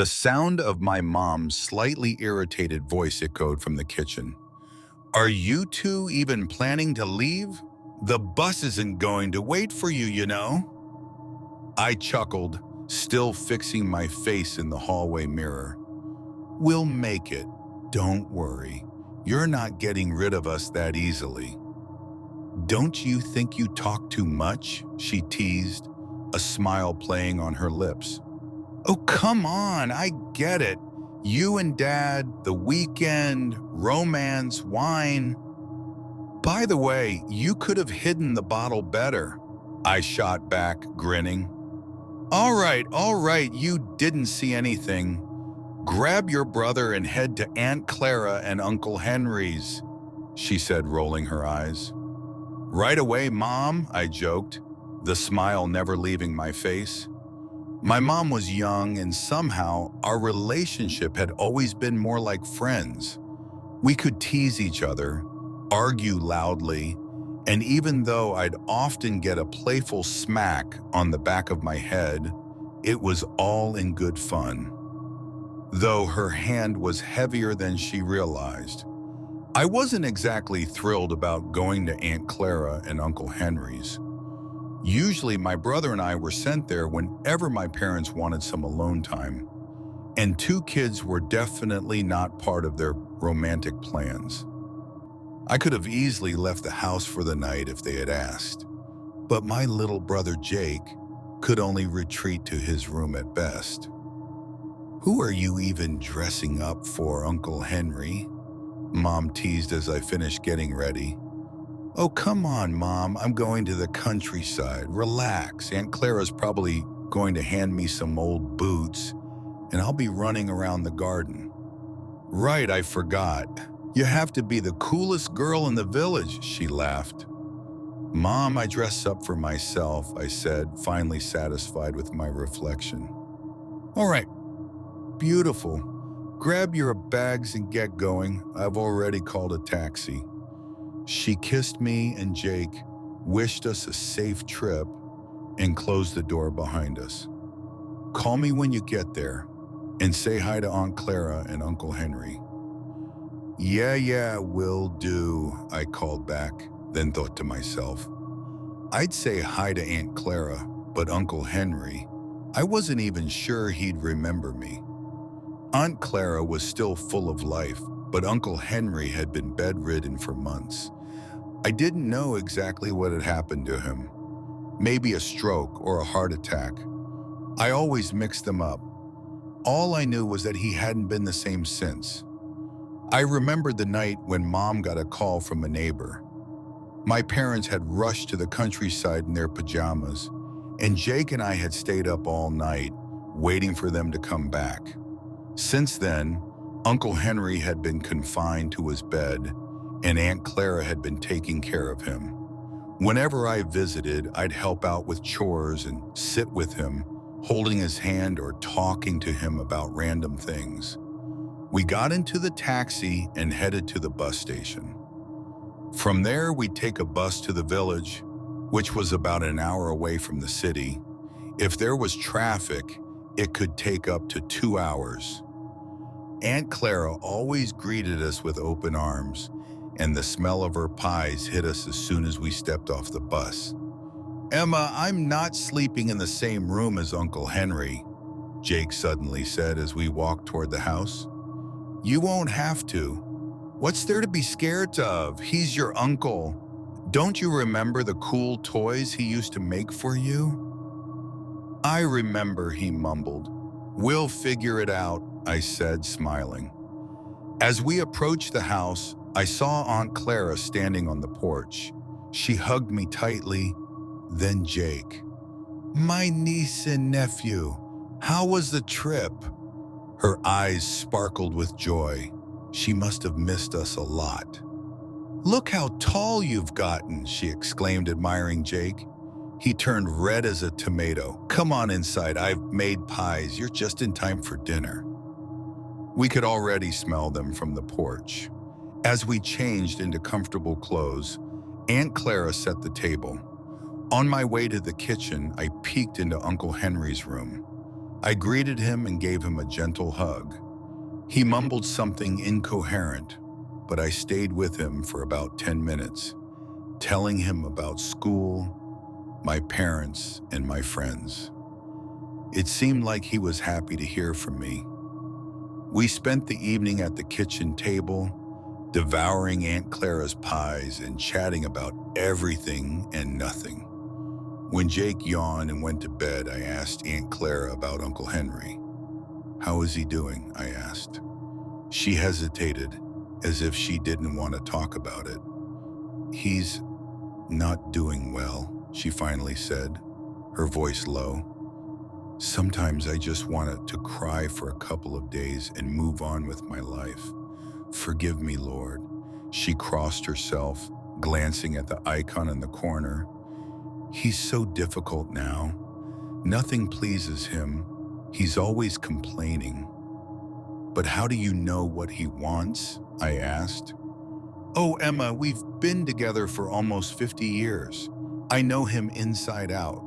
The sound of my mom's slightly irritated voice echoed from the kitchen. Are you two even planning to leave? The bus isn't going to wait for you, you know. I chuckled, still fixing my face in the hallway mirror. We'll make it. Don't worry. You're not getting rid of us that easily. Don't you think you talk too much? She teased, a smile playing on her lips. Oh, come on, I get it. You and Dad, the weekend, romance, wine. By the way, you could have hidden the bottle better. I shot back, grinning. All right, you didn't see anything. Grab your brother and head to Aunt Clara and Uncle Henry's, she said, rolling her eyes. Right away, Mom, I joked, the smile never leaving my face. My mom was young, and somehow our relationship had always been more like friends. We could tease each other, argue loudly, and even though I'd often get a playful smack on the back of my head, it was all in good fun. Though her hand was heavier than she realized. I wasn't exactly thrilled about going to Aunt Clara and Uncle Henry's. Usually my brother and I were sent there whenever my parents wanted some alone time, and two kids were definitely not part of their romantic plans. I could have easily left the house for the night if they had asked, but my little brother Jake could only retreat to his room at best. Who are you even dressing up for, Uncle Henry? Mom teased as I finished getting ready. Oh, come on, Mom, I'm going to the countryside. Relax, Aunt Clara's probably going to hand me some old boots, and I'll be running around the garden. Right, I forgot. You have to be the coolest girl in the village, she laughed. Mom, I dress up for myself, I said, finally satisfied with my reflection. All right, beautiful. Grab your bags and get going. I've already called a taxi. She kissed me and Jake, wished us a safe trip, and closed the door behind us. Call me when you get there, and say hi to Aunt Clara and Uncle Henry. Yeah, will do, I called back, then thought to myself. I'd say hi to Aunt Clara, but Uncle Henry, I wasn't even sure he'd remember me. Aunt Clara was still full of life, but Uncle Henry had been bedridden for months. I didn't know exactly what had happened to him. Maybe a stroke or a heart attack. I always mixed them up. All I knew was that he hadn't been the same since. I remembered the night when Mom got a call from a neighbor. My parents had rushed to the countryside in their pajamas, and Jake and I had stayed up all night, waiting for them to come back. Since then, Uncle Henry had been confined to his bed, and Aunt Clara had been taking care of him. Whenever I visited, I'd help out with chores and sit with him, holding his hand or talking to him about random things. We got into the taxi and headed to the bus station. From there, we'd take a bus to the village, which was about an hour away from the city. If there was traffic, it could take up to 2 hours. Aunt Clara always greeted us with open arms, and the smell of her pies hit us as soon as we stepped off the bus. Emma, I'm not sleeping in the same room as Uncle Henry, Jake suddenly said as we walked toward the house. You won't have to. What's there to be scared of? He's your uncle. Don't you remember the cool toys he used to make for you? I remember, he mumbled. We'll figure it out, I said, smiling. As we approached the house, I saw Aunt Clara standing on the porch. She hugged me tightly, then Jake. My niece and nephew, how was the trip? Her eyes sparkled with joy. She must have missed us a lot. Look how tall you've gotten, she exclaimed, admiring Jake. He turned red as a tomato. Come on inside, I've made pies. You're just in time for dinner. We could already smell them from the porch. As we changed into comfortable clothes, Aunt Clara set the table. On my way to the kitchen, I peeked into Uncle Henry's room. I greeted him and gave him a gentle hug. He mumbled something incoherent, but I stayed with him for about 10 minutes, telling him about school, my parents, and my friends. It seemed like he was happy to hear from me. We spent the evening at the kitchen table, devouring Aunt Clara's pies and chatting about everything and nothing. When Jake yawned and went to bed, I asked Aunt Clara about Uncle Henry. "How is he doing?" I asked. She hesitated, as if she didn't want to talk about it. "He's not doing well," she finally said, her voice low. "Sometimes I just wanted to cry for a couple of days and move on with my life. Forgive me, Lord." She crossed herself, glancing at the icon in the corner. "He's so difficult now. Nothing pleases him. He's always complaining." "But how do you know what he wants?" I asked. "Oh, Emma, we've been together for almost 50 years. I know him inside out.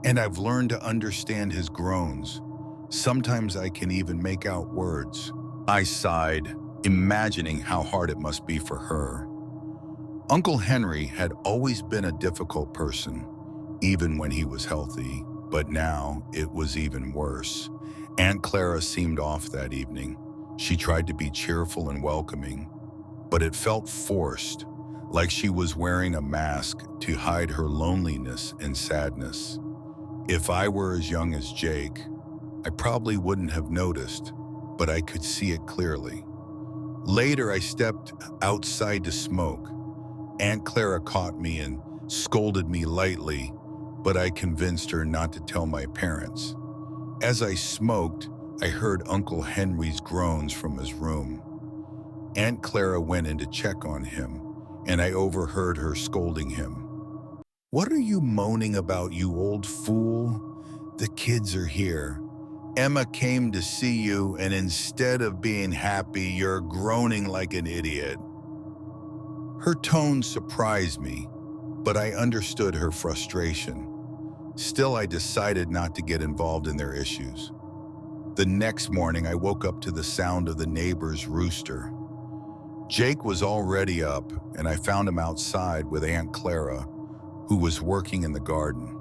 And I've learned to understand his groans. Sometimes I can even make out words." I sighed, imagining how hard it must be for her. Uncle Henry had always been a difficult person, even when he was healthy, but now it was even worse. Aunt Clara seemed off that evening. She tried to be cheerful and welcoming, but it felt forced, like she was wearing a mask to hide her loneliness and sadness. If I were as young as Jake, I probably wouldn't have noticed, but I could see it clearly. Later, I stepped outside to smoke. Aunt Clara caught me and scolded me lightly, but I convinced her not to tell my parents. As I smoked, I heard Uncle Henry's groans from his room. Aunt Clara went in to check on him, and I overheard her scolding him. "What are you moaning about, you old fool? The kids are here. Emma came to see you, and instead of being happy, you're groaning like an idiot." Her tone surprised me, but I understood her frustration. Still, I decided not to get involved in their issues. The next morning, I woke up to the sound of the neighbor's rooster. Jake was already up, and I found him outside with Aunt Clara, who was working in the garden.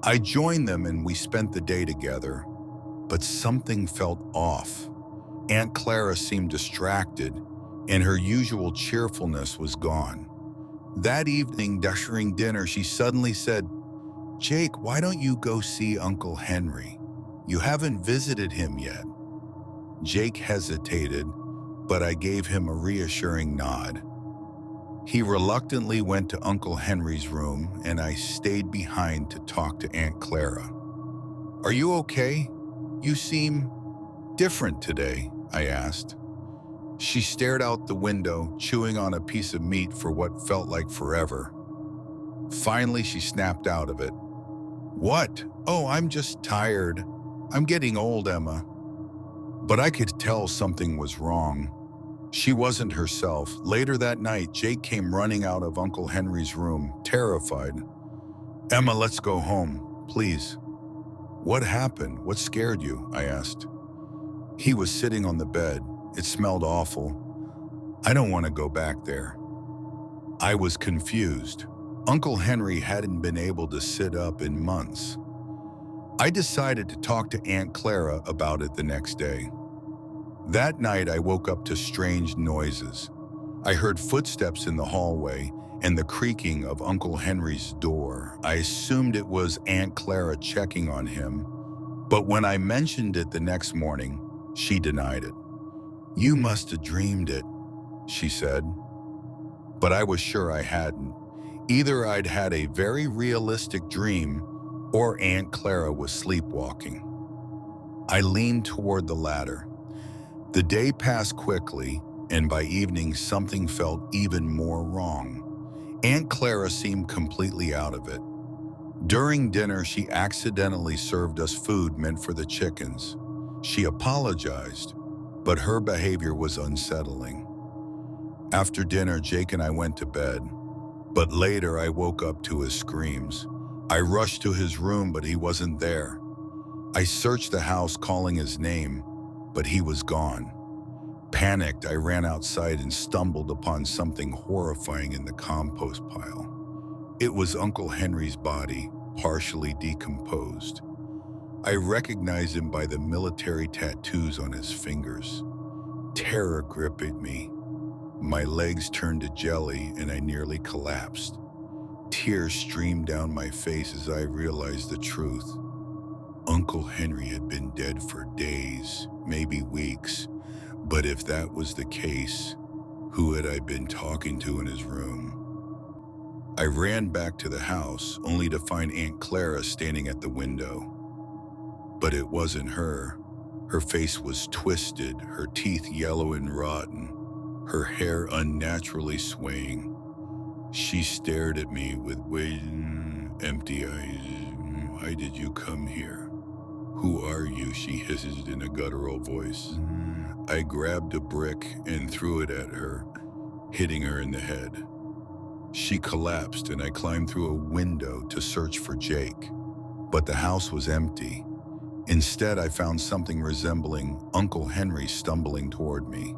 I joined them and we spent the day together, but something felt off. Aunt Clara seemed distracted, and her usual cheerfulness was gone. That evening, during dinner, she suddenly said, "Jake, why don't you go see Uncle Henry? You haven't visited him yet." Jake hesitated, but I gave him a reassuring nod. He reluctantly went to Uncle Henry's room, and I stayed behind to talk to Aunt Clara. "Are you okay? You seem different today," I asked. She stared out the window, chewing on a piece of meat for what felt like forever. Finally, she snapped out of it. "What? Oh, I'm just tired. I'm getting old, Emma." But I could tell something was wrong. She wasn't herself. Later that night, Jake came running out of Uncle Henry's room, terrified. "Emma, let's go home, please." "What happened? What scared you?" I asked. He was sitting on the bed. It smelled awful. "I don't want to go back there." I was confused. Uncle Henry hadn't been able to sit up in months. I decided to talk to Aunt Clara about it the next day. That night, I woke up to strange noises. I heard footsteps in the hallway and the creaking of Uncle Henry's door. I assumed it was Aunt Clara checking on him, but when I mentioned it the next morning, she denied it. "You must have dreamed it," she said. But I was sure I hadn't. Either I'd had a very realistic dream, or Aunt Clara was sleepwalking. I leaned toward the latter. The day passed quickly, and by evening something felt even more wrong. Aunt Clara seemed completely out of it. During dinner, she accidentally served us food meant for the chickens. She apologized, but her behavior was unsettling. After dinner, Jake and I went to bed, but later I woke up to his screams. I rushed to his room, but he wasn't there. I searched the house calling his name, but he was gone. Panicked, I ran outside and stumbled upon something horrifying in the compost pile. It was Uncle Henry's body, partially decomposed. I recognized him by the military tattoos on his fingers. Terror gripped me. My legs turned to jelly and I nearly collapsed. Tears streamed down my face as I realized the truth. Uncle Henry had been dead for days, maybe weeks. But if that was the case, who had I been talking to in his room? I ran back to the house, only to find Aunt Clara standing at the window. But it wasn't her. Her face was twisted, her teeth yellow and rotten, her hair unnaturally swaying. She stared at me with empty eyes. Why did you come here? Who are you? She hissed in a guttural voice. I grabbed a brick and threw it at her, hitting her in the head. She collapsed and I climbed through a window to search for Jake. But the house was empty. Instead, I found something resembling Uncle Henry stumbling toward me.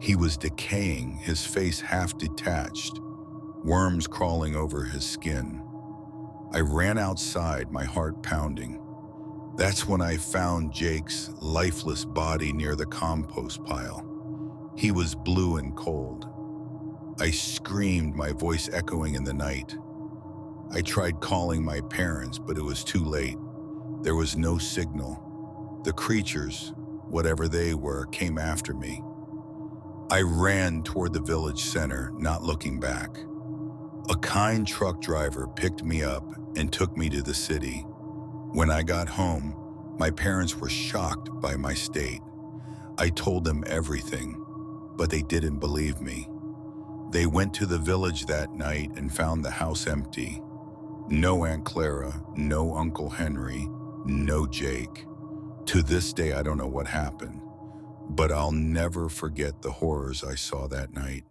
He was decaying, his face half detached, worms crawling over his skin. I ran outside, my heart pounding. That's when I found Jake's lifeless body near the compost pile. He was blue and cold. I screamed, my voice echoing in the night. I tried calling my parents, but it was too late. There was no signal. The creatures, whatever they were, came after me. I ran toward the village center, not looking back. A kind truck driver picked me up and took me to the city. When I got home, my parents were shocked by my state. I told them everything, but they didn't believe me. They went to the village that night and found the house empty. No Aunt Clara, no Uncle Henry, no Jake. To this day, I don't know what happened, but I'll never forget the horrors I saw that night.